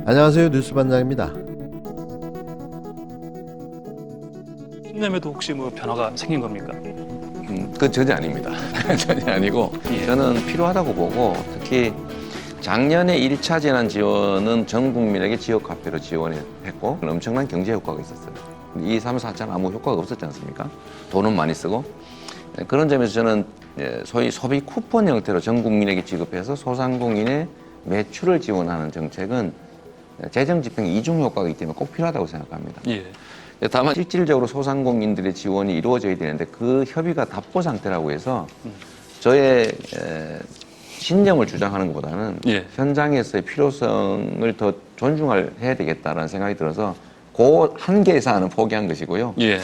안녕하세요, 뉴스반장입니다. 신념에도 혹시 뭐 변화가 생긴 겁니까? 그건 전혀 아닙니다. 전혀 아니고 저는 필요하다고 보고, 특히 작년에 1차 재난 지원은 전 국민에게 지역화폐로 지원했고 엄청난 경제 효과가 있었어요. 2, 3, 4차는 아무 효과가 없었지 않습니까? 돈은 많이 쓰고. 그런 점에서 저는 소위 소비 쿠폰 형태로 전 국민에게 지급해서 소상공인의 매출을 지원하는 정책은 재정 집행 이중 효과가 있기 때문에 꼭 필요하다고 생각합니다. 예. 다만 실질적으로 소상공인들의 지원이 이루어져야 되는데 그 협의가 답보 상태라고 해서 저의 신념을 주장하는 것보다는 예. 현장에서의 필요성을 더 존중해야 되겠다라는 생각이 들어서 그 한계 이상은 포기한 것이고요. 예.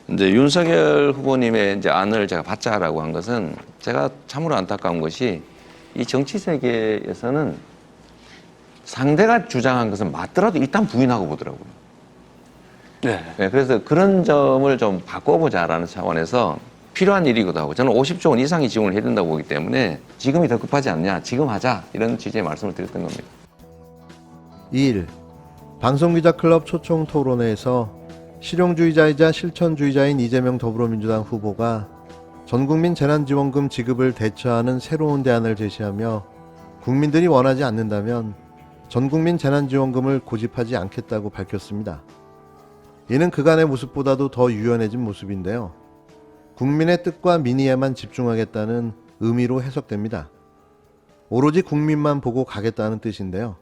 이제 윤석열 후보님의 이제 안을 제가 받자라고 한 것은 제가 참으로 안타까운 것이 이 정치 세계에서는 상대가 주장한 것은 맞더라도 일단 부인하고 보더라고요. 네. 네, 그래서 그런 점을 좀 바꿔보자라는 차원에서 필요한 일이기도 하고, 저는 50조 원 이상의 지원을 해야 된다고 보기 때문에 지금이 더 급하지 않냐, 지금 하자, 이런 취지의 말씀을 드렸던 겁니다. 2일 방송기자클럽 초청 토론회에서 실용주의자이자 실천주의자인 이재명 더불어민주당 후보가 전국민 재난지원금 지급을 대처하는 새로운 대안을 제시하며 국민들이 원하지 않는다면 전국민 재난지원금을 고집하지 않겠다고 밝혔습니다. 이는 그간의 모습보다도 더 유연해진 모습인데요. 국민의 뜻과 민의에만 집중하겠다는 의미로 해석됩니다. 오로지 국민만 보고 가겠다는 뜻인데요.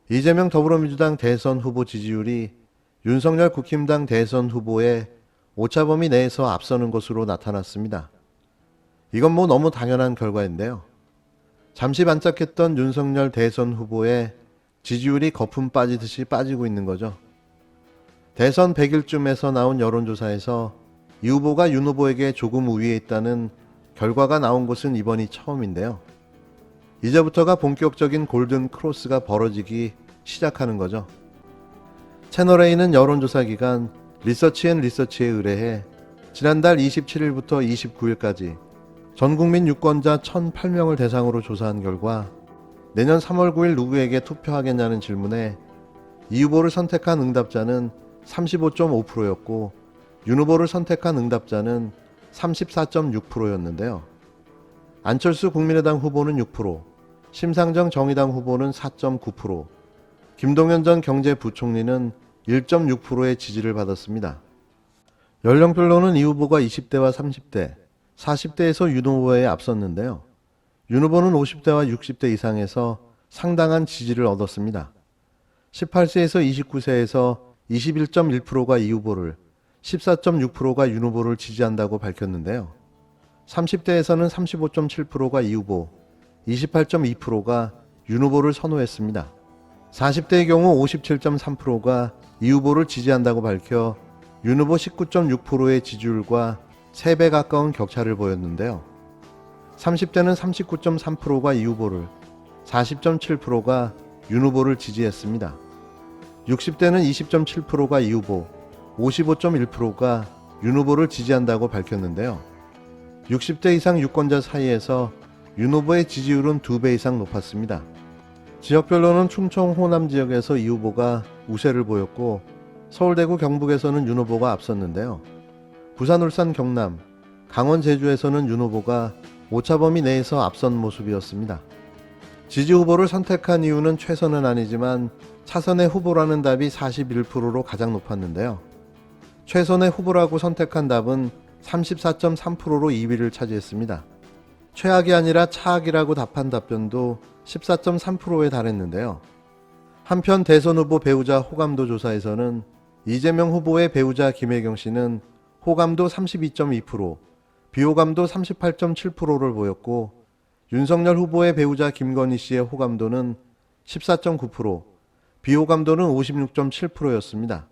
이재명 더불어민주당 대선 후보 지지율이 윤석열 국힘당 대선 후보의 오차범위 내에서 앞서는 것으로 나타났습니다. 이건 뭐 너무 당연한 결과인데요. 잠시 반짝했던 윤석열 대선 후보의 지지율이 거품 빠지듯이 빠지고 있는 거죠. 대선 100일쯤에서 나온 여론조사에서 이 후보가 윤 후보에게 조금 우위에 있다는 결과가 나온 것은 이번이 처음인데요. 이제부터가 본격적인 골든 크로스가 벌어지기 시작하는 거죠. 채널A는 여론조사 기관 리서치앤리서치에 의뢰해 지난달 27일부터 29일까지 전국민 유권자 1,008명을 대상으로 조사한 결과 내년 3월 9일 누구에게 투표하겠냐는 질문에 이 후보를 선택한 응답자는 35.5%였고 윤 후보를 선택한 응답자는 34.6%였는데요. 안철수 국민의당 후보는 6%, 심상정 정의당 후보는 4.9%, 김동연 전 경제부총리는 1.6%의 지지를 받았습니다. 연령별로는 이 후보가 20대와 30대, 40대에서 윤 후보에 앞섰는데요. 윤 후보는 50대와 60대 이상에서 상당한 지지를 얻었습니다. 18세에서 29세에서 21.1%가 이 후보를, 14.6%가 윤 후보를 지지한다고 밝혔는데요. 30대에서는 35.7%가 이 후보, 28.2%가 윤 후보를 선호했습니다. 40대의 경우 57.3%가 이 후보를 지지한다고 밝혀 윤 후보 19.6%의 지지율과 3배 가까운 격차를 보였는데요. 30대는 39.3%가 이 후보를, 40.7%가 윤 후보를 지지했습니다. 60대는 20.7%가 이 후보, 55.1%가 윤 후보를 지지한다고 밝혔는데요. 60대 이상 유권자 사이에서 윤 후보의 지지율은 2배 이상 높았습니다. 지역별로는 충청 호남 지역에서 이 후보가 우세를 보였고 서울 대구 경북에서는 윤 후보가 앞섰는데요. 부산 울산 경남 강원 제주에서는 윤 후보가 오차범위 내에서 앞선 모습이었습니다. 지지 후보를 선택한 이유는 최선은 아니지만 차선의 후보라는 답이 41%로 가장 높았는데요. 최선의 후보라고 선택한 답은 34.3%로 2위를 차지했습니다. 최악이 아니라 차악이라고 답한 답변도 14.3%에 달했는데요. 한편 대선 후보 배우자 호감도 조사에서는 이재명 후보의 배우자 김혜경 씨는 호감도 32.2%, 비호감도 38.7%를 보였고 윤석열 후보의 배우자 김건희 씨의 호감도는 14.9%, 비호감도는 56.7%였습니다.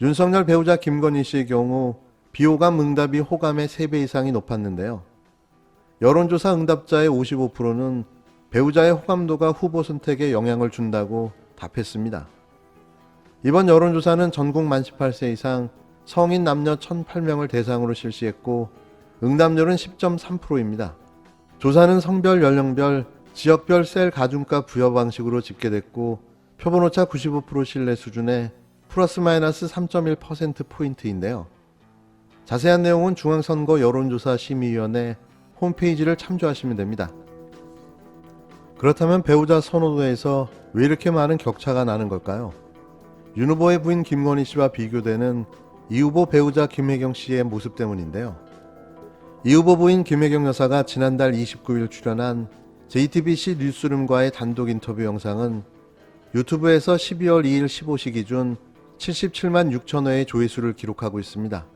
윤석열 배우자 김건희 씨의 경우 비호감 응답이 호감의 3배 이상이 높았는데요. 여론조사 응답자의 55%는 배우자의 호감도가 후보 선택에 영향을 준다고 답했습니다. 이번 여론조사는 전국 만 18세 이상 성인 남녀 1,008명을 대상으로 실시했고 응답률은 10.3%입니다. 조사는 성별, 연령별, 지역별 셀 가중가 부여 방식으로 집계됐고 표본오차 95% 신뢰 수준의 플러스 마이너스 3.1%포인트인데요. 자세한 내용은 중앙선거 여론조사 심의위원회 홈페이지를 참조하시면 됩니다. 그렇다면 배우자 선호도에서 왜 이렇게 많은 격차가 나는 걸까요? 윤 후보의 부인 김건희 씨와 비교되는 이 후보 배우자 김혜경 씨의 모습 때문인데요. 이 후보 부인 김혜경 여사가 지난달 29일 출연한 JTBC 뉴스룸과의 단독 인터뷰 영상은 유튜브에서 12월 2일 15시 기준 77만 6천 회의 조회수를 기록하고 있습니다.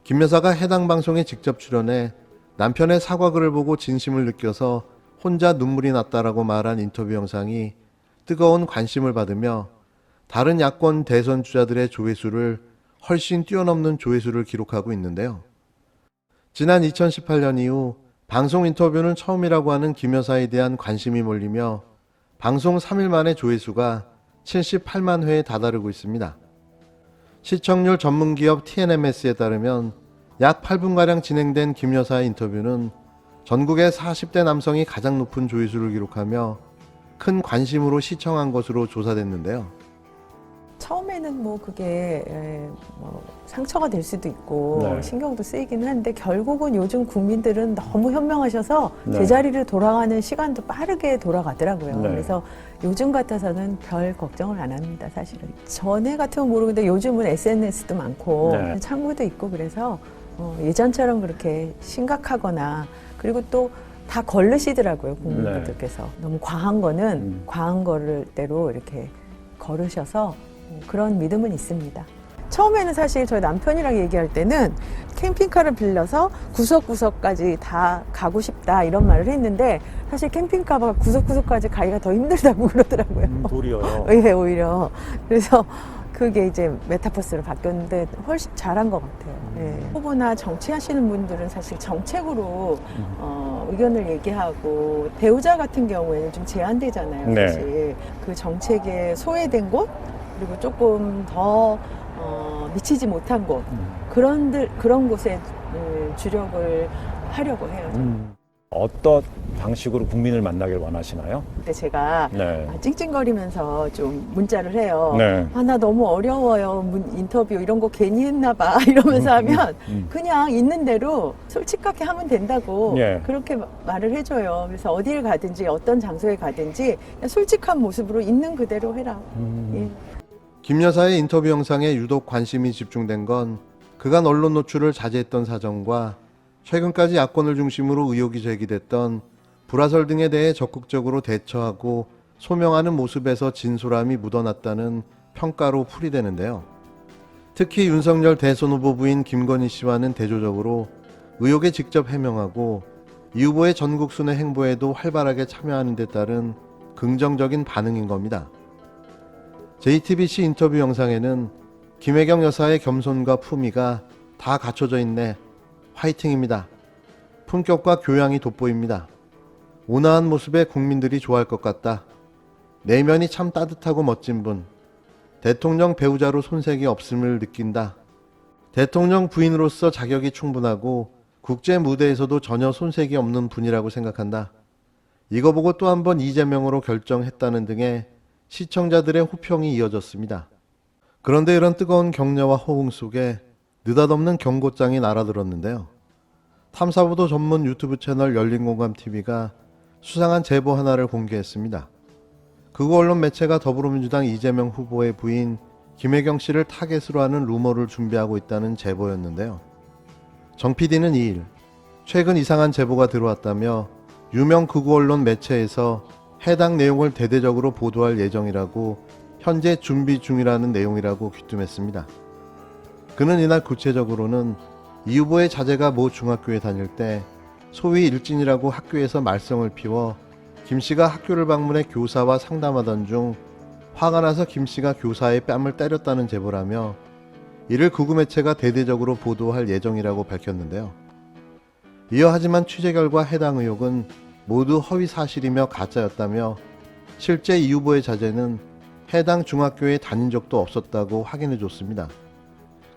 김 여사가 해당 방송에 직접 출연해 남편의 사과글을 보고 진심을 느껴서 혼자 눈물이 났다라고 말한 인터뷰 영상이 뜨거운 관심을 받으며 다른 야권 대선 주자들의 조회수를 훨씬 뛰어넘는 조회수를 기록하고 있는데요. 지난 2018년 이후 방송 인터뷰는 처음이라고 하는 김 여사에 대한 관심이 몰리며 방송 3일 만에 조회수가 78만 회에 다다르고 있습니다. 시청률 전문기업 TNMS에 따르면 약 8분가량 진행된 김 여사의 인터뷰는 전국의 40대 남성이 가장 높은 조회수를 기록하며 큰 관심으로 시청한 것으로 조사됐는데요. 처음에는 뭐 그게 뭐 상처가 될 수도 있고 네. 신경도 쓰이기는 한데 결국은 요즘 국민들은 너무 현명하셔서 네. 제자리를 돌아가는 시간도 빠르게 돌아가더라고요. 네. 그래서 요즘 같아서는 별 걱정을 안 합니다, 사실은. 전에 같으면 모르는데 요즘은 SNS도 많고 네. 창구도 있고 그래서 예전처럼 그렇게 심각하거나 그리고 또 다 걸르시더라고요, 국민들께서. 너무 과한 거는 과한 거를 대로 이렇게 걸으셔서 그런 믿음은 있습니다. 처음에는 사실 저희 남편이랑 얘기할 때는 캠핑카를 빌려서 구석구석까지 다 가고 싶다 이런 말을 했는데 사실 캠핑카가 구석구석까지 가기가 더 힘들다고 그러더라고요. 도리어요. 예, 오히려. 그래서 그게 이제 메타버스로 바뀌었는데 훨씬 잘한 것 같아요. 예. 후보나 정치하시는 분들은 사실 정책으로 의견을 얘기하고 배우자 같은 경우에는 좀 제한되잖아요. 네. 사실 그 정책에 소외된 곳 그리고 조금 더 미치지 못한 곳 그런 곳에 주력을 하려고 해요. 어떤 방식으로 국민을 만나길 원하시나요? 근데 제가 네. 찡찡거리면서 좀 문자를 해요. 네. 나 너무 어려워요. 인터뷰 이런 거 괜히 했나 봐. 이러면서 하면 그냥 있는 대로 솔직하게 하면 된다고 예. 그렇게 말을 해줘요. 그래서 어디를 가든지 어떤 장소에 가든지 그냥 솔직한 모습으로 있는 그대로 해라. 예. 김 여사의 인터뷰 영상에 유독 관심이 집중된 건 그간 언론 노출을 자제했던 사정과 최근까지 야권을 중심으로 의혹이 제기됐던 불화설 등에 대해 적극적으로 대처하고 소명하는 모습에서 진솔함이 묻어났다는 평가로 풀이되는데요. 특히 윤석열 대선 후보 부인 김건희 씨와는 대조적으로 의혹에 직접 해명하고 이 후보의 전국 순회 행보에도 활발하게 참여하는 데 따른 긍정적인 반응인 겁니다. JTBC 인터뷰 영상에는 김혜경 여사의 겸손과 품위가 다 갖춰져 있네. 화이팅입니다. 품격과 교양이 돋보입니다. 온화한 모습에 국민들이 좋아할 것 같다. 내면이 참 따뜻하고 멋진 분. 대통령 배우자로 손색이 없음을 느낀다. 대통령 부인으로서 자격이 충분하고 국제 무대에서도 전혀 손색이 없는 분이라고 생각한다. 이거 보고 또 한 번 이재명으로 결정했다는 등의 시청자들의 호평이 이어졌습니다. 그런데 이런 뜨거운 격려와 호응 속에 느닷없는 경고장이 날아들었는데요. 탐사보도 전문 유튜브 채널 열린공감TV가 수상한 제보 하나를 공개했습니다. 극우 언론 매체가 더불어민주당 이재명 후보의 부인 김혜경 씨를 타겟으로 하는 루머를 준비하고 있다는 제보였는데요. 정 PD는 2일 최근 이상한 제보가 들어왔다며 유명 극우 언론 매체에서 해당 내용을 대대적으로 보도할 예정이라고 현재 준비 중이라는 내용이라고 귀띔했습니다. 그는 이날 구체적으로는 이 후보의 자제가 모 중학교에 다닐 때 소위 일진이라고 학교에서 말썽을 피워 김 씨가 학교를 방문해 교사와 상담하던 중 화가 나서 김 씨가 교사의 뺨을 때렸다는 제보라며 이를 극우 매체가 대대적으로 보도할 예정이라고 밝혔는데요. 이어 하지만 취재 결과 해당 의혹은 모두 허위 사실이며 가짜였다며 실제 이 후보의 자제는 해당 중학교에 다닌 적도 없었다고 확인해 줬습니다.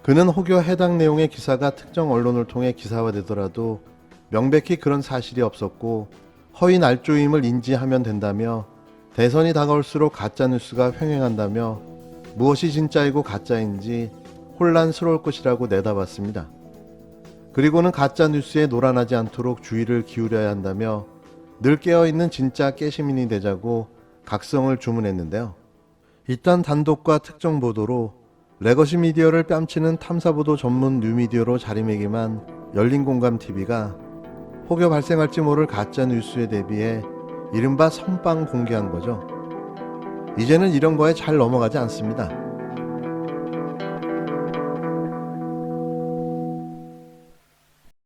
그는 혹여 해당 내용의 기사가 특정 언론을 통해 기사화되더라도 명백히 그런 사실이 없었고 허위 날조임을 인지하면 된다며 대선이 다가올수록 가짜뉴스가 횡행한다며 무엇이 진짜이고 가짜인지 혼란스러울 것이라고 내다봤습니다. 그리고는 가짜뉴스에 노란하지 않도록 주의를 기울여야 한다며 늘 깨어있는 진짜 깨시민이 되자고 각성을 주문했는데요. 이딴 단독과 특정 보도로 레거시 미디어를 뺨치는 탐사보도 전문 뉴미디어로 자리매김한 열린공감TV가 혹여 발생할지 모를 가짜뉴스에 대비해 이른바 선빵 공개한 거죠. 이제는 이런 거에 잘 넘어가지 않습니다.